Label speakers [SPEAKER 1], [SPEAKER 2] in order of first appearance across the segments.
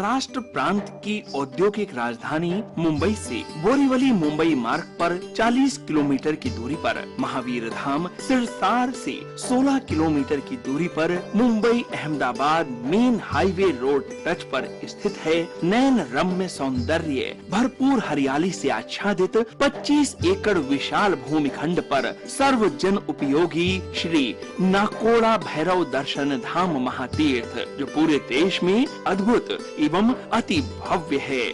[SPEAKER 1] महाराष्ट्र प्रांत की औद्योगिक राजधानी मुंबई से बोरीवली मुंबई मार्ग पर 40 किलोमीटर की दूरी पर, महावीर धाम सिरसार से 16 किलोमीटर की दूरी पर, Mumbai Ahmedabad main highway road touch पर स्थित है नयन रम्य सौंदर्य भरपूर हरियाली से आच्छादित 25 एकड़ विशाल भूमिखंड पर सर्वजन उपयोगी श्री नाकोड़ा भैरव दर्शन धाम महातीर्थ, जो पूरे देश में अद्भुत एवं अति भव्य है।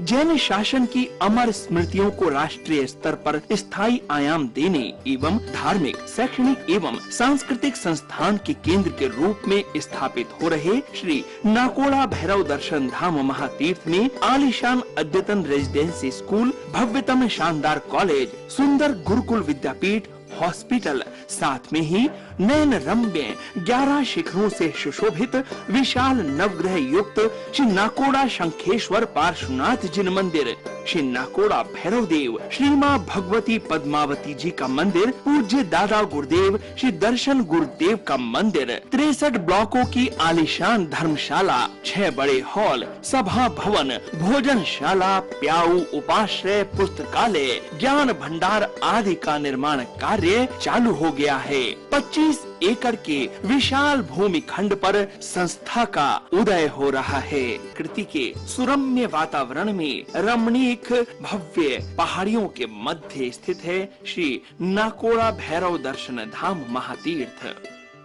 [SPEAKER 1] जैन शासन की अमर स्मृतियों को राष्ट्रीय स्तर पर स्थायी आयाम देने एवं धार्मिक, शैक्षणिक एवं सांस्कृतिक संस्थान के केंद्र के रूप में स्थापित हो रहे श्री नाकोड़ा भैरव दर्शन धाम महातीर्थ में आलीशान अद्यतन रेजिडेंसी स्कूल, भव्यतम शानदार कॉलेज, सुंदर गुरुकुल विद्यापीठ, हॉस्पिटल, साथ में ही नयन रम्य 11 शिखरों से सुशोभित विशाल नवग्रह युक्त श्री नाकोड़ा शंखेश्वर पार्श्वनाथ जिन मंदिर, श्री नाकोड़ा भैरव देव, श्री माँ भगवती पद्मावती जी का मंदिर, पूज्य दादा गुरुदेव श्री दर्शन गुरुदेव का मंदिर, 63 ब्लॉकों की आलीशान धर्मशाला, 6 बड़े हॉल, सभा भवन, भोजनशाला, प्याऊ, उपाश्रय, पुस्तकालय, ज्ञान भंडार आदि का निर्माण कार्य चालू हो गया है। 25 एकड़ के विशाल भूमि खंड पर संस्था का उदय हो रहा है। कृति के सुरम्य वातावरण में रमणीक भव्य पहाड़ियों के मध्य स्थित है श्री नाकोड़ा भैरव दर्शन धाम महातीर्थ।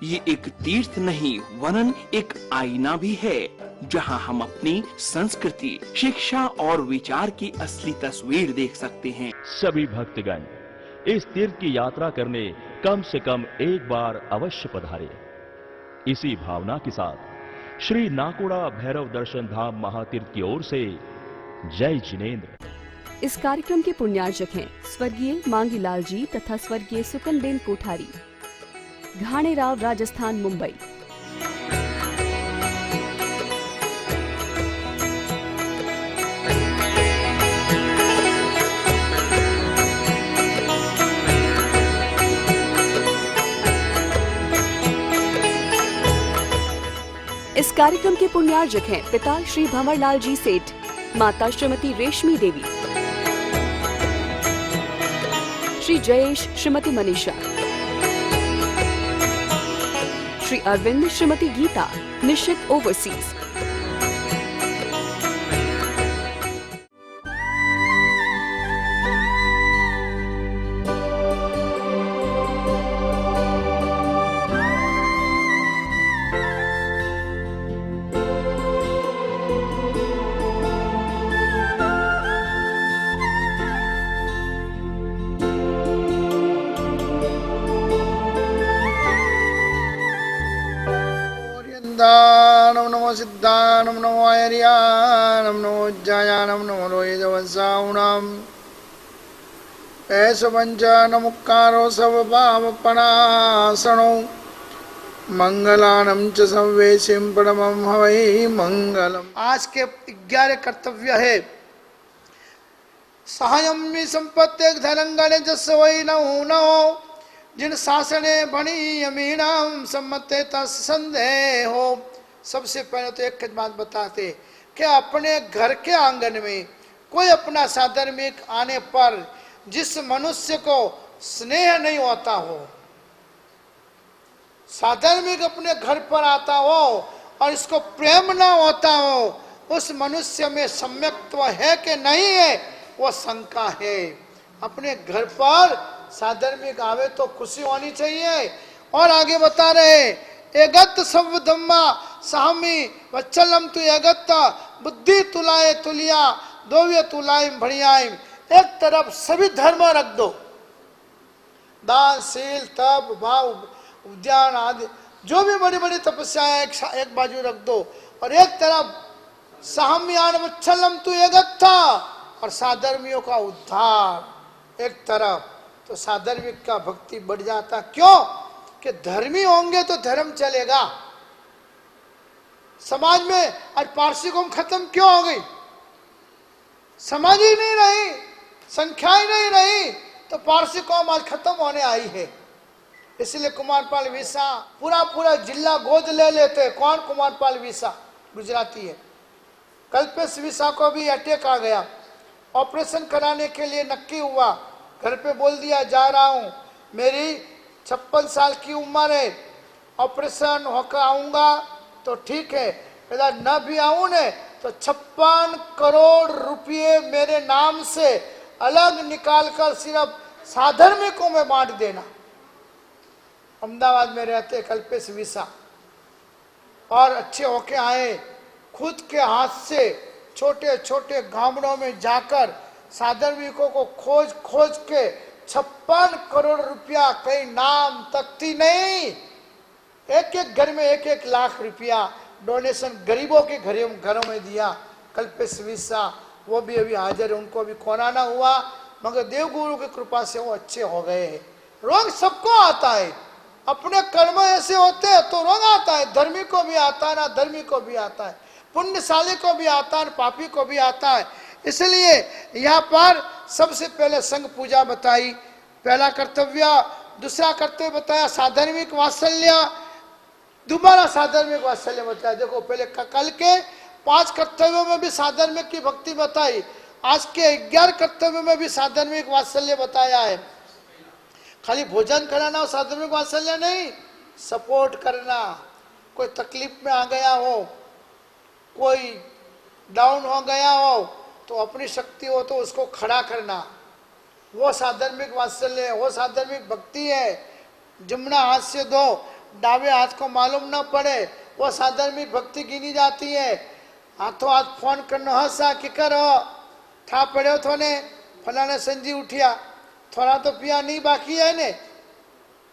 [SPEAKER 1] ये एक तीर्थ नहीं वरन एक आईना भी है, जहां हम अपनी संस्कृति, शिक्षा और विचार की असली तस्वीर देख सकते हैं।
[SPEAKER 2] सभी भक्तगण इस तीर्थ की यात्रा करने कम से कम एक बार अवश्य पधारे। इसी भावना के साथ श्री नाकोड़ा भैरव दर्शन धाम महातीर्थ की ओर से जय जिनेंद्र।
[SPEAKER 3] इस कार्यक्रम के पुण्यार्जक हैं स्वर्गीय मांगीलाल जी तथा स्वर्गीय सुकनबेन कोठारी, घाणेराव, राजस्थान, मुंबई। इस कार्यक्रम के पुण्यार्जक हैं पिता श्री भंवरलाल जी सेठ, माता श्रीमती रेशमी देवी, श्री जयेश, श्रीमती मनीषा, श्री अरविंद, श्रीमती गीता, निश्चित ओवरसीज।
[SPEAKER 4] नमो नमो सिद्धानम नमो आयर्यानम नमो ज्ञानम नमो लोहितवंसाउणाम ऐस पंचानमुक्कारो सर्वपापपणासनो मंगलानम च संवेशिम परमं हवै मंगलम। आज के 11 कर्तव्य है। सहायम्य संपत्ति धनंगणे जस्य वै नौ जिन शासने बणी यमीनाम सम्मते तत्संदेह हो। सबसे पहले तो एक बात बताते कि अपने घर के आंगन में कोई अपना साधर्मिक आने पर जिस मनुष्य को स्नेह नहीं होता हो, साधर्मिक अपने घर पर आता हो और इसको प्रेम ना होता हो, उस मनुष्य में सम्यक्त्व है कि नहीं है, वो शंका है। अपने घर पर साधर्मिक आवे तो खुशी होनी चाहिए। और आगे बता रहे एगत सब धम्मा सामी वच्चलम तु एगत बुद्धि तुलाए तुलिया दोव्य तुलाइम बढ़ियाइम। एक तरफ सभी धर्म रख दो, दान, शील, तप, भाव, उद्यान आदि जो भी बड़ी बड़ी तपस्या एक बाजू रख दो, और एक तरफ साम्यान वच्चलम तु एगत था और साधर्मियों का उद्धार एक तरफ। तो साधर्मिक का भक्ति बढ़ जाता। क्यों? कि धर्मी होंगे तो धर्म चलेगा। समाज में आज पारसी कौम खत्म क्यों हो गई? समाज ही नहीं रही, संख्या ही नहीं रही, तो पारसी कौम आज खत्म होने आई है। इसलिए कुमारपाल विसा पूरा जिला गोद ले लेते। कौन? कुमारपाल विसा गुजराती है। कल्पेश विसा को भी अटैक आ गया, ऑपरेशन कराने के लिए नक्की हुआ, घर पे बोल दिया जा रहा हूँ, मेरी 56 साल की उम्र है, ऑपरेशन होकर आऊँगा तो ठीक है, यदि न भी आऊँ ने तो 56 करोड़ रुपये मेरे नाम से अलग निकालकर सिर्फ साधर्मिकों में बांट देना। अहमदाबाद में रहते कल्पेश विसा और अच्छे होके आए, खुद के हाथ से छोटे छोटे गांवों में जाकर साधर्मिकों को खोज खोज के 56 करोड़ रुपया, कहीं नाम तख्ती नहीं, एक एक घर में 1-1 लाख रुपया डोनेशन गरीबों के घरों में दिया। कल्पेश विसा वो भी अभी हाजिर है, उनको अभी कोरोना हुआ मगर देवगुरु की कृपा से वो अच्छे हो गए हैं। रोग सबको आता है, अपने कर्म ऐसे होते हैं तो रोग आता है, धर्मी को भी आता है, ना धर्मी को भी आता है, पुण्यशाली को भी आता है, पापी को भी आता है। इसलिए यहाँ पर सबसे पहले संघ पूजा बताई, पहला कर्तव्य। दूसरा कर्तव्य बताया साधर्मिक वात्सल्य, दोबारा साधर्मिक वात्सल्य बताया। देखो पहले कल के 5 कर्तव्यों में भी साधर्मिक की भक्ति बताई, आज के 11 कर्तव्यों में भी साधर्मिक वात्सल्य बताया है। खाली भोजन कराना और साधर्मिक वात्सल्य नहीं, सपोर्ट करना, कोई तकलीफ में आ गया हो, कोई डाउन हो गया हो तो अपनी शक्ति हो तो उसको खड़ा करना, वो साधर्मिक वात्सल्य है, वो साधर्मिक भक्ति है। जमुना हाथ से दो, दावे हाथ को मालूम ना पड़े, वो साधर्मिक भक्ति गिनी जाती है। हाथों हाथ फोन करना, हंसा कि करो था पड़े थोने फलाने संजी उठिया, थोड़ा तो पिया नहीं बाकी है ने,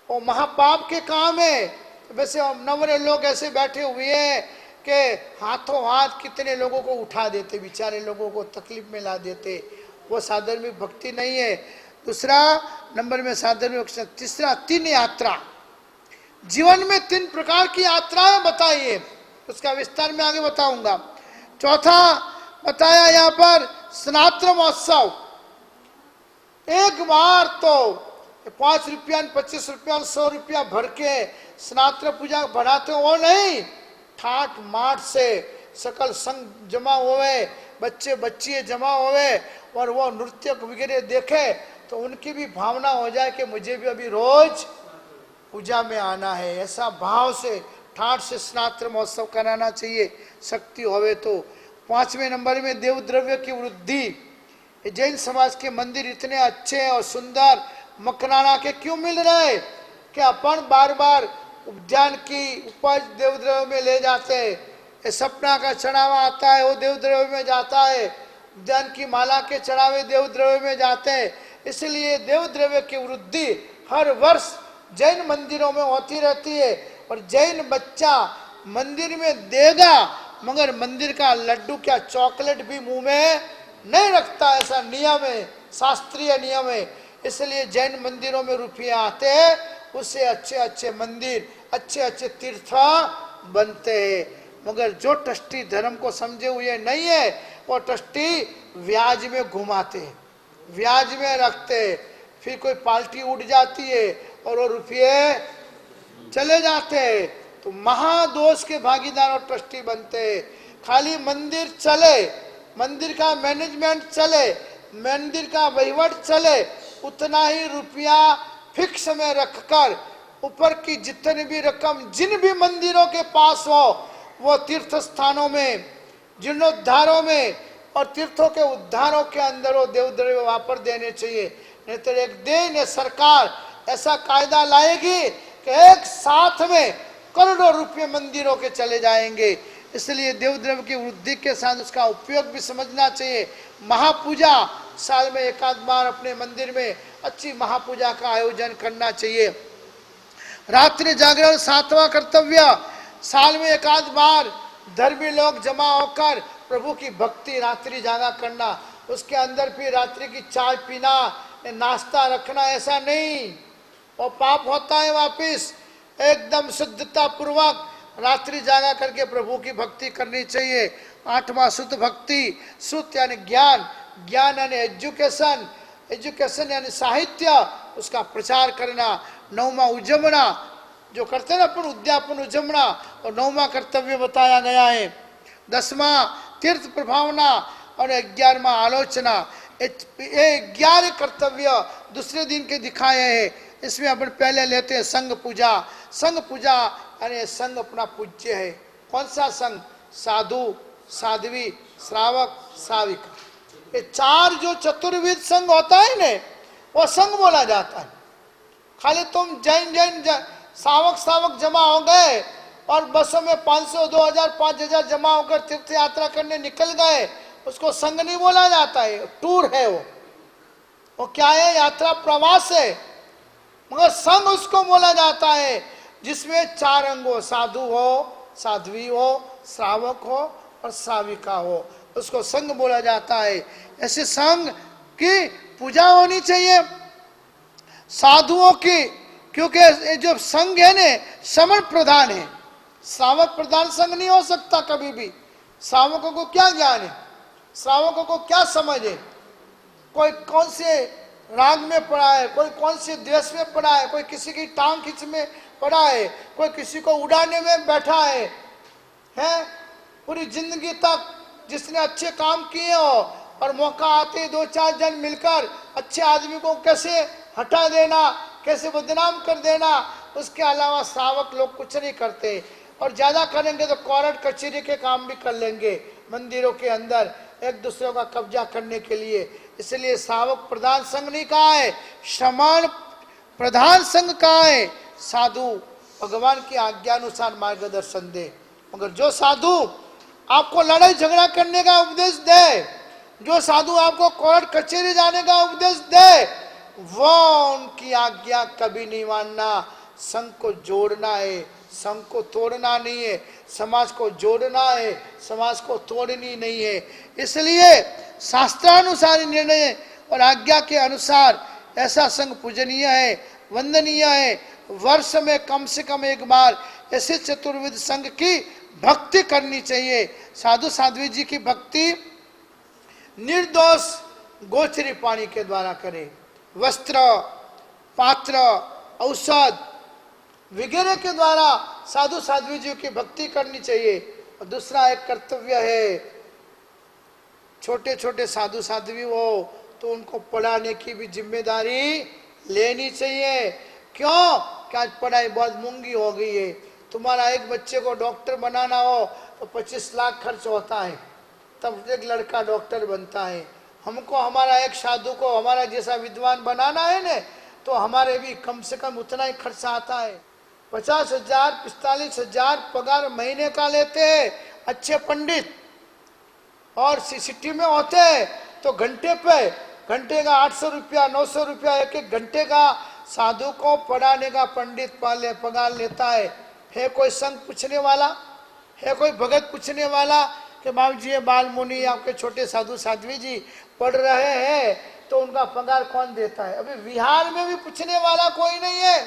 [SPEAKER 4] वो महापाप के काम है। वैसे नवरे लोग ऐसे बैठे हुए हैं कि हाथों हाथ कितने लोगों को उठा देते, बेचारे लोगों को तकलीफ में ला देते, वो साधर्मिक भक्ति नहीं है। दूसरा नंबर में साधर्मिक। तीसरा 3 यात्रा, जीवन में 3 प्रकार की यात्राएं बताइए, उसका विस्तार में आगे बताऊंगा। चौथा बताया यहाँ पर स्नात्र महोत्सव, एक बार तो 5 रुपया 25 रुपया 100 रुपया भर के स्नात्र पूजा बढ़ाते हो, वो नहीं, ठाट माठ से सकल संग जमा होवे, बच्चे बच्चियाँ जमा होवे और वो नृत्य वगैरह देखे तो उनकी भी भावना हो जाए कि मुझे भी अभी रोज पूजा में आना है, ऐसा भाव से ठाट से स्नात्र महोत्सव कराना चाहिए, शक्ति होवे तो। 5वें नंबर में देव द्रव्य की वृद्धि। जैन समाज के मंदिर इतने अच्छे और सुंदर मकराना के क्यों मिल रहे कि अपन बार बार उद्यान की उपज देवद्रव्य में ले जाते हैं। सपना का चढ़ावा आता है वो देवद्रव्य में जाता है, उद्यान की माला के चढ़ावे देवद्रव्य में जाते हैं। इसलिए देवद्रव्य की वृद्धि हर वर्ष जैन मंदिरों में होती रहती है और जैन बच्चा मंदिर में देगा मगर मंदिर का लड्डू क्या चॉकलेट भी मुंह में नहीं रखता, ऐसा नियम है, शास्त्रीय नियम है। इसलिए जैन मंदिरों में रुपया आते हैं, उससे अच्छे अच्छे मंदिर, अच्छे अच्छे तीर्थ बनते हैं। मगर जो ट्रस्टी धर्म को समझे हुए नहीं है वो ट्रस्टी ब्याज में घुमाते, ब्याज में रखते, फिर कोई पार्टी उठ जाती है और वो रुपये चले जाते हैं तो महादोष के भागीदार और ट्रस्टी बनते हैं। खाली मंदिर चले, मंदिर का मैनेजमेंट चले, मंदिर का वहीवट चले, उतना ही रुपया फिक्स में रखकर ऊपर की जितनी भी रकम जिन भी मंदिरों के पास हो वो तीर्थ स्थानों में, जीर्णोद्धारों में और तीर्थों के उद्धारों के अंदर वो देवद्रव्य वापर देने चाहिए। नहीं तो एक दिन सरकार ऐसा कायदा लाएगी कि एक साथ में करोड़ों रुपये मंदिरों के चले जाएंगे। इसलिए देवद्रव्य की वृद्धि के साथ उसका उपयोग भी समझना चाहिए। महापूजा साल में 1 बार अपने मंदिर में अच्छी महापूजा का आयोजन करना चाहिए। रात्रि जागरण 7वां कर्तव्य, साल में 1 बार धर्मी लोग जमा होकर प्रभु की भक्ति रात्रि जागा करना। उसके अंदर फिर रात्रि की चाय पीना, नाश्ता रखना ऐसा नहीं, वो पाप होता है। वापिस एकदम शुद्धता पूर्वक रात्रि जागा करके प्रभु की भक्ति करनी चाहिए। 8वां शुद्ध भक्ति, शुद्ध यानी ज्ञान, ज्ञान यानी एजुकेशन, एजुकेशन यानी साहित्य, उसका प्रचार करना। 9वां उजमना, जो करते हैं अपन उद्यापन उजमना, और 9वां कर्तव्य बताया गया है। 10वां तीर्थ प्रभावना और 11वां आलोचना। ये 11 कर्तव्य दूसरे दिन के दिखाए हैं। इसमें अपन पहले लेते हैं संघ पूजा। संघ पूजा यानी संघ अपना पूज्य है। कौन सा संघ? साधु, साध्वी, श्रावक, श्राविका। ये 4 जो चतुर्विध संघ होता है ना, वो संघ बोला जाता है। खाली तुम जैन श्रावक जमा हो गए और बसों में 500, 2000, 5000 जमा होकर तीर्थ यात्रा करने निकल गए, उसको संघ नहीं बोला जाता है। टूर है वो क्या है? यात्रा प्रवास है। मगर संघ उसको बोला जाता है जिसमें 4 अंग हो, साधु हो, साध्वी हो, श्रावक हो और श्राविका हो, उसको संघ बोला जाता है। ऐसे संघ की पूजा होनी चाहिए साधुओं की, क्योंकि जो संघ है ने समण प्रधान है। श्रावक प्रधान संघ नहीं हो सकता कभी भी। श्रावकों को क्या ज्ञान है, श्रावकों को क्या समझ है? कोई कौन से राग में पड़ा है, कोई कौन से द्वेष में पड़ा है, कोई किसी की टांग खींच में पड़ा है, कोई किसी को उड़ाने में बैठा है। पूरी जिंदगी तक जिसने अच्छे काम किए हो और मौका आते 2-4 जन मिलकर अच्छे आदमी को कैसे हटा देना, कैसे बदनाम कर देना, उसके अलावा श्रावक लोग कुछ नहीं करते। और ज्यादा करेंगे तो कोर्ट कचहरी के काम भी कर लेंगे मंदिरों के अंदर एक दूसरे का कब्जा करने के लिए। इसलिए श्रावक प्रधान संघ नहीं कहा है, श्रमण प्रधान संघ कहा है। साधु भगवान की आज्ञानुसार मार्गदर्शन दे। मगर जो साधु आपको लड़ाई झगड़ा करने का उपदेश दे, जो साधु आपको कोर्ट कचहरी जाने का उपदेश दे, वो उनकी आज्ञा कभी नहीं मानना। संघ को जोड़ना है, संघ को तोड़ना नहीं है। समाज को जोड़ना है, समाज को तोड़नी नहीं है। इसलिए शास्त्रानुसार निर्णय और आज्ञा के अनुसार ऐसा संघ पूजनीय है, वंदनीय है। वर्ष में कम से कम एक बार ऐसे चतुर्विध संघ की भक्ति करनी चाहिए। साधु साध्वी जी की भक्ति निर्दोष गोचरी पानी के द्वारा करें। वस्त्र, पात्र, औषध वगैरह के द्वारा साधु साध्वी जी की भक्ति करनी चाहिए। और दूसरा एक कर्तव्य है, छोटे छोटे साधु साध्वी हो तो उनको पढ़ाने की भी जिम्मेदारी लेनी चाहिए। क्यों? क्या पढ़ाई बहुत महंगी हो गई है। तुम्हारा एक बच्चे को डॉक्टर बनाना हो तो 25 लाख खर्च होता है, तब एक लड़का डॉक्टर बनता है। हमको हमारा एक साधु को हमारा जैसा विद्वान बनाना है ना, तो हमारे भी कम से कम उतना ही खर्चा आता है। 50,000 45,000 पगार महीने का लेते हैं अच्छे पंडित। और सिटी में होते हैं तो घंटे का 800 रुपया 900 रुपया एक घंटे का साधु को पढ़ाने का पंडित पगार लेता है कोई संघ पूछने वाला है, कोई भगत पूछने वाला कि बाबू जी बाल मुनि आपके छोटे साधु साध्वी जी पढ़ रहे हैं तो उनका पगार कौन देता है? अभी बिहार में भी पूछने वाला कोई नहीं है।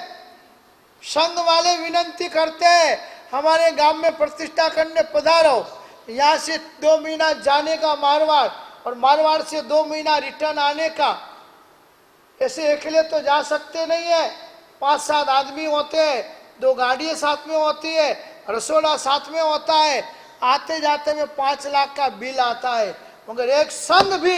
[SPEAKER 4] संघ वाले विनंती करते हैं हमारे गांव में प्रतिष्ठा करने पधारो। यहाँ से 2 महीना जाने का मारवाड़ और मारवाड़ से 2 महीना रिटर्न आने का। ऐसे अकेले तो जा सकते नहीं है, 5-7 आदमी होते हैं, 2 गाड़ियाँ साथ में होती है, रसोड़ा साथ में होता है। आते जाते में 5 लाख का बिल आता है। मगर एक संघ भी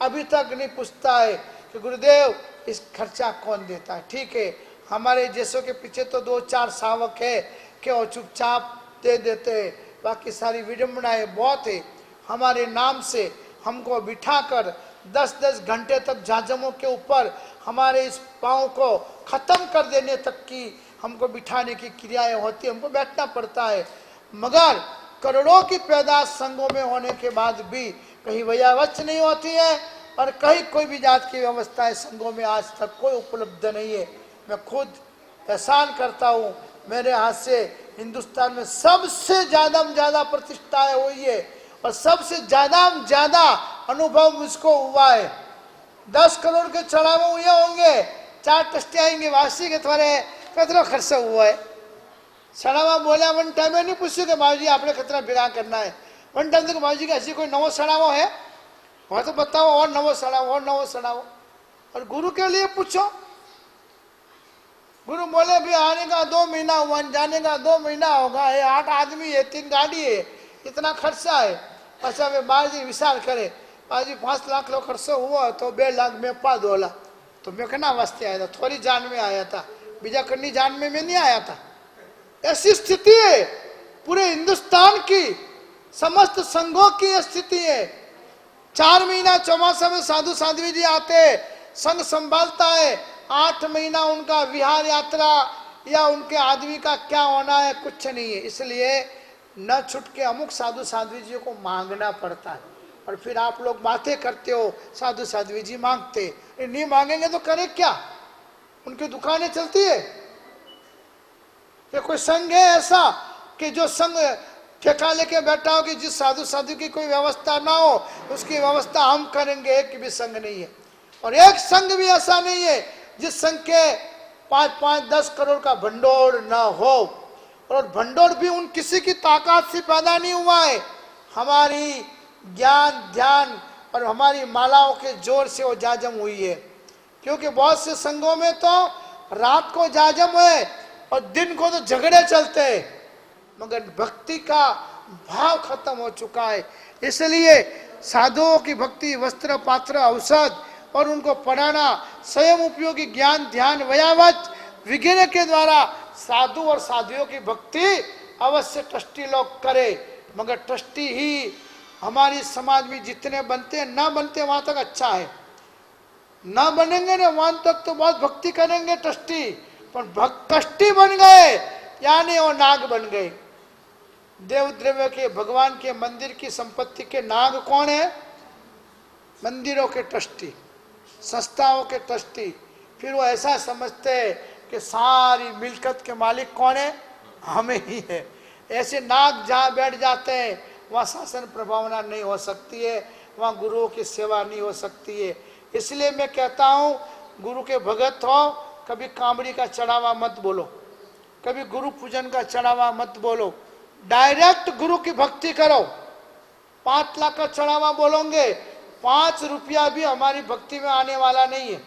[SPEAKER 4] अभी तक नहीं पूछता है कि गुरुदेव इस खर्चा कौन देता है। ठीक है, हमारे जैसों के पीछे तो 2-4 शावक है कि वो चुपचाप दे देते हैं, बाकी सारी विडम्बनाएं बहुत है। हमारे नाम से हमको बिठाकर 10-10 घंटे तक झाझमों के ऊपर हमारे इस पाँव को खत्म कर देने तक की हमको बिठाने की क्रियाएं होती है, हमको बैठना पड़ता है। मगर करोड़ों की पैदाश संघों में होने के बाद भी कहीं वयावच नहीं होती है और कहीं कोई भी जात की व्यवस्थाएं संघों में आज तक कोई उपलब्ध नहीं है। मैं खुद एहसान करता हूँ, मेरे हाथ से हिंदुस्तान में सबसे ज्यादा प्रतिष्ठाएं हुई है और सबसे ज्यादा अनुभव मुझको हुआ है। 10 करोड़ के चढ़ावे हुए होंगे, 4 टस्टे आएंगे वासी के थोड़े कितना खर्चा हुआ है। सड़ावा बोला वन टाइम में नहीं पूछू कि बाबू जी आपने कितना बिगा करना है। वन टाइम तक बाबू जी का ऐसी कोई नवो सड़ावा है वहाँ तो बताओ, और नवो सड़ावो। और गुरु के लिए पूछो, गुरु बोले भी आने का 2 महीना हुआ, जाने का 2 महीना होगा, 8 आदमी है, 3 गाड़ी है, इतना खर्चा है। अच्छा वे महाराज विचार करे आज 5 लाख लो खर्चो हुआ तो 2 लाख में पा दोला तो मैं कहना वास्ते आया था, थोड़ी जान में आया था, बीजा करनी जान में मैं नहीं आया था। ऐसी स्थिति है पूरे हिंदुस्तान की, समस्त संघों की स्थिति है। 4 महीना चौमासा में साधु साध्वी जी आते, संघ संभालता है, 8 महीना उनका विहार यात्रा या उनके आदमी का क्या होना है कुछ नहीं है। इसलिए न छुट के अमुक साधु साध्वी जी को मांगना पड़ता है। और फिर आप लोग बातें करते हो साधु साध्वी जी मांगते, नहीं मांगेंगे तो करे क्या, उनकी दुकानें चलती है। ये कोई संघ है ऐसा कि जो संघ ठेका लेके बैठा हो कि जिस साधु साधु की कोई व्यवस्था ना हो उसकी व्यवस्था हम करेंगे? एक भी संघ नहीं है। और एक संघ भी ऐसा नहीं है जिस संघ के 5-5, 10 करोड़ का भंडोर ना हो। और भंडोर भी उन किसी की ताकत से पैदा नहीं हुआ है, हमारी ज्ञान ध्यान और हमारी मालाओं के जोर से वो जाजम हुई है। क्योंकि बहुत से संघों में तो रात को जाजम है और दिन को तो झगड़े चलते हैं, मगर भक्ति का भाव खत्म हो चुका है। इसलिए साधुओं की भक्ति वस्त्र पात्र औषध और उनको पढ़ाना, स्वयं उपयोगी ज्ञान ध्यान व्यावच वगैरह के द्वारा साधु और साधुओं की भक्ति अवश्य ट्रस्टी लोग करे। मगर ट्रस्टी ही हमारी समाज में जितने बनते हैं, ना बनते वहां तक अच्छा है, ना बनेंगे ना वहां तक तो बहुत भक्ति करेंगे ट्रस्टी, पर ट्रस्टी बन गए यानी वो नाग बन गए। देव द्रव्य के भगवान के मंदिर की संपत्ति के नाग कौन है? मंदिरों के ट्रस्टी, संस्थाओं के ट्रस्टी। फिर वो ऐसा समझते हैं कि सारी मिल्कत के मालिक कौन है? हमें ही है। ऐसे नाग जहाँ बैठ जाते हैं वहाँ शासन प्रभावना नहीं हो सकती है, वहाँ गुरुओं की सेवा नहीं हो सकती है। इसलिए मैं कहता हूँ गुरु के भगत हो, कभी कामड़ी का चढ़ावा मत बोलो, कभी गुरु पूजन का चढ़ावा मत बोलो, डायरेक्ट गुरु की भक्ति करो। 5 लाख का चढ़ावा बोलोगे, 5 रुपया भी हमारी भक्ति में आने वाला नहीं है।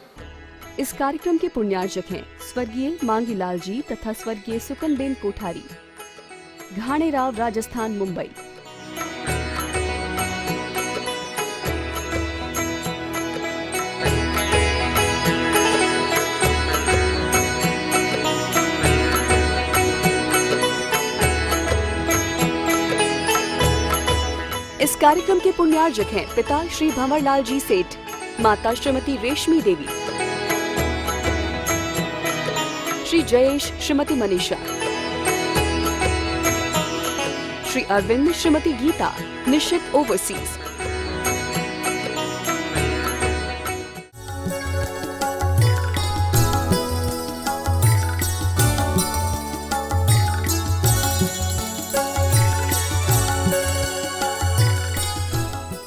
[SPEAKER 3] इस कार्यक्रम के पुण्यार्जक हैं स्वर्गीय मांगीलाल जी तथा स्वर्गीय सुकनबेन कोठारी, घाणेराव, राजस्थान, मुंबई। इस कार्यक्रम के पुण्यार्जक हैं पिता श्री भंवरलाल जी सेठ, माता श्रीमती रेशमी देवी, श्री जयेश, श्रीमती मनीषा, श्री अरविंद, श्रीमती गीता, निश्चित ओवरसीज।